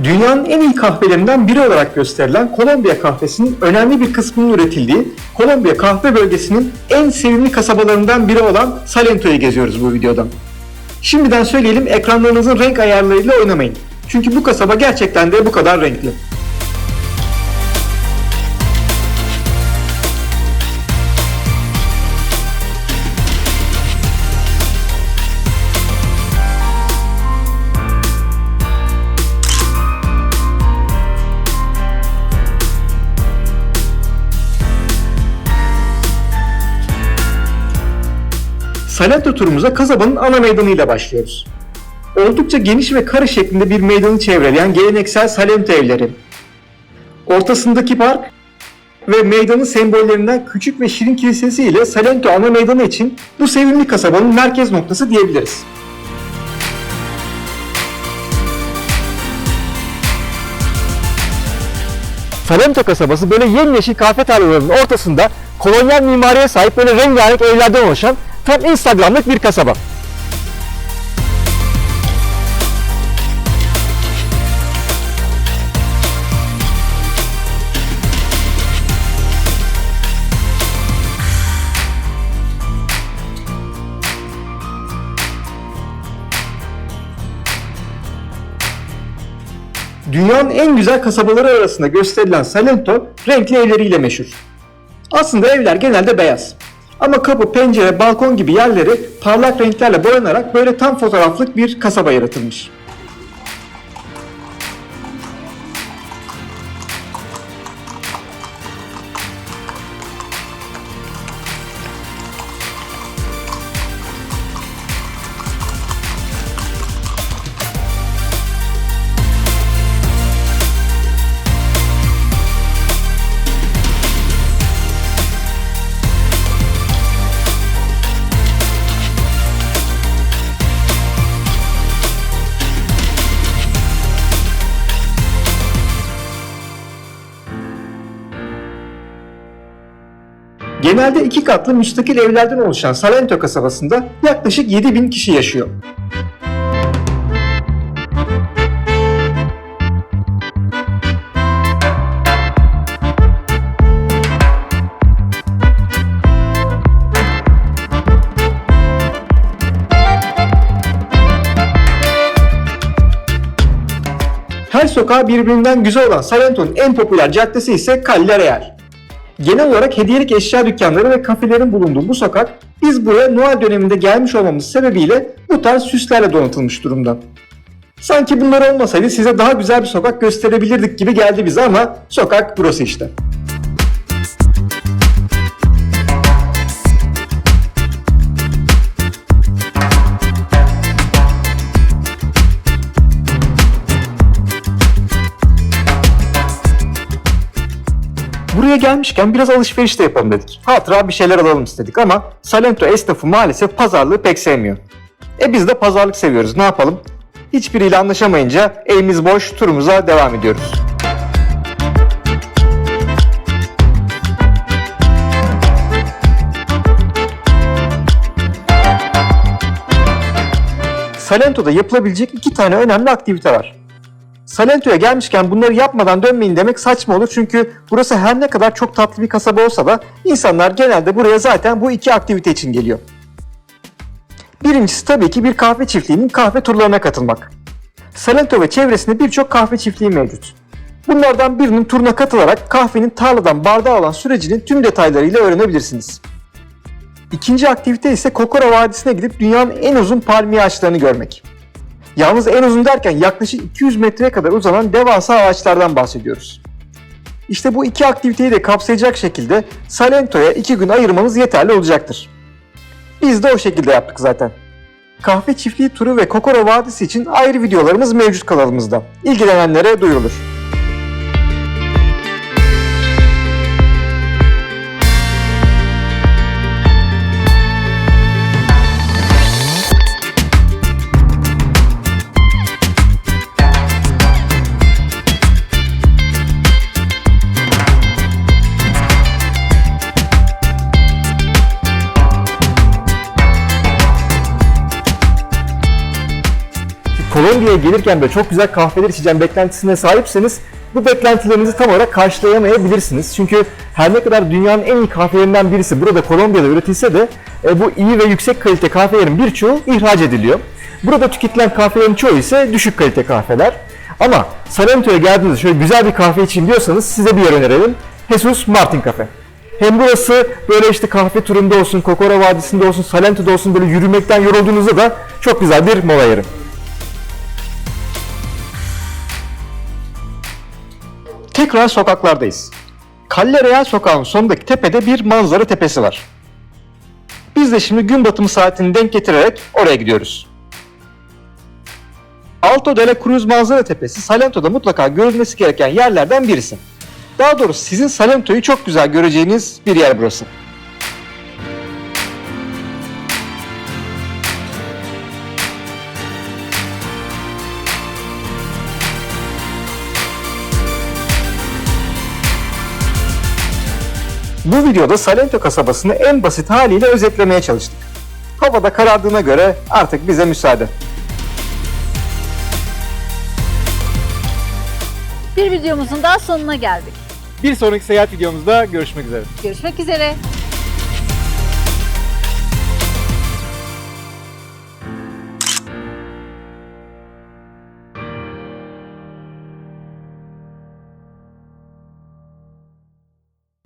Dünyanın en iyi kahvelerinden biri olarak gösterilen Kolombiya kahvesinin önemli bir kısmının üretildiği Kolombiya kahve bölgesinin en sevimli kasabalarından biri olan Salento'yu geziyoruz bu videoda. Şimdiden söyleyelim, ekranlarınızın renk ayarlarıyla oynamayın. Çünkü bu kasaba gerçekten de bu kadar renkli. Salento turumuza kasabanın ana meydanıyla başlıyoruz. Oldukça geniş ve kare şeklinde bir meydanı çevreleyen geleneksel Salento evleri. Ortasındaki park ve meydanın sembollerinden küçük ve şirin kilisesi ile Salento ana meydanı için bu sevimli kasabanın merkez noktası diyebiliriz. Salento kasabası böyle yemyeşil kahve tarlalarının ortasında kolonyal mimariye sahip böyle rengarenk evlerden oluşan tam Instagram'lık bir kasaba. Dünyanın en güzel kasabaları arasında gösterilen Salento, renkli evleriyle meşhur. Aslında evler genelde beyaz. Ama kapı, pencere, balkon gibi yerleri parlak renklerle boyanarak böyle tam fotoğraflık bir kasaba yaratılmış. Genelde iki katlı müstakil evlerden oluşan Salento kasabasında yaklaşık 7.000 kişi yaşıyor. Her sokağı birbirinden güzel olan Salento'nun en popüler caddesi ise Calle Real. Genel olarak hediyelik eşya dükkanları ve kafelerin bulunduğu bu sokak, biz buraya Noel döneminde gelmiş olmamız sebebiyle bu tarz süslerle donatılmış durumda. Sanki bunlar olmasaydı size daha güzel bir sokak gösterebilirdik gibi geldi bize ama sokak burası işte. Buraya gelmişken biraz alışveriş de yapalım dedik. Hatıra bir şeyler alalım istedik ama Salento esnafı maalesef pazarlığı pek sevmiyor. Biz de pazarlık seviyoruz, ne yapalım? Hiçbiriyle anlaşamayınca elimiz boş turumuza devam ediyoruz. Salento'da yapılabilecek iki tane önemli aktivite var. Salento'ya gelmişken bunları yapmadan dönmeyin demek saçma olur çünkü burası her ne kadar çok tatlı bir kasaba olsa da insanlar genelde buraya zaten bu iki aktivite için geliyor. Birincisi tabii ki bir kahve çiftliğinin kahve turlarına katılmak. Salento ve çevresinde birçok kahve çiftliği mevcut. Bunlardan birinin turuna katılarak kahvenin tarladan bardağa alan sürecinin tüm detaylarıyla öğrenebilirsiniz. İkinci aktivite ise Kokora Vadisi'ne gidip dünyanın en uzun palmiye ağaçlarını görmek. Yalnız en uzun derken yaklaşık 200 metreye kadar uzanan devasa ağaçlardan bahsediyoruz. İşte bu iki aktiviteyi de kapsayacak şekilde Salento'ya 2 gün ayırmanız yeterli olacaktır. Biz de o şekilde yaptık zaten. Kahve çiftliği turu ve Kokora Vadisi için ayrı videolarımız mevcut kanalımızda. İlgilenenlere duyurulur. Kolombiya'ya gelirken de çok güzel kahveler içeceğim beklentisine sahipseniz bu beklentilerinizi tam olarak karşılayamayabilirsiniz. Çünkü her ne kadar dünyanın en iyi kahvelerinden birisi burada Kolombiya'da üretilse de bu iyi ve yüksek kalite kahvelerin birçoğu ihraç ediliyor. Burada tüketilen kahvelerin çoğu ise düşük kalite kahveler. Ama Salento'ya geldiğinizde şöyle güzel bir kahve içeyim diyorsanız size bir yer önerelim. Jesus Martin Cafe. Hem burası böyle işte kahve turunda olsun, Kokora Vadisi'nde olsun, Salento'da olsun böyle yürümekten yorulduğunuzda da çok güzel bir mola yeri. Tekrar sokaklardayız. Calle Real sokağın sonundaki tepede bir manzara tepesi var. Biz de şimdi gün batımı saatini denk getirerek oraya gidiyoruz. Alto de la Cruz manzara tepesi Salento'da mutlaka görülmesi gereken yerlerden birisi. Daha doğrusu sizin Salento'yu çok güzel göreceğiniz bir yer burası. Bu videoda Salento kasabasını en basit haliyle özetlemeye çalıştık. Havada karardığına göre artık bize müsaade. Bir videomuzun daha sonuna geldik. Bir sonraki seyahat videomuzda görüşmek üzere. Görüşmek üzere.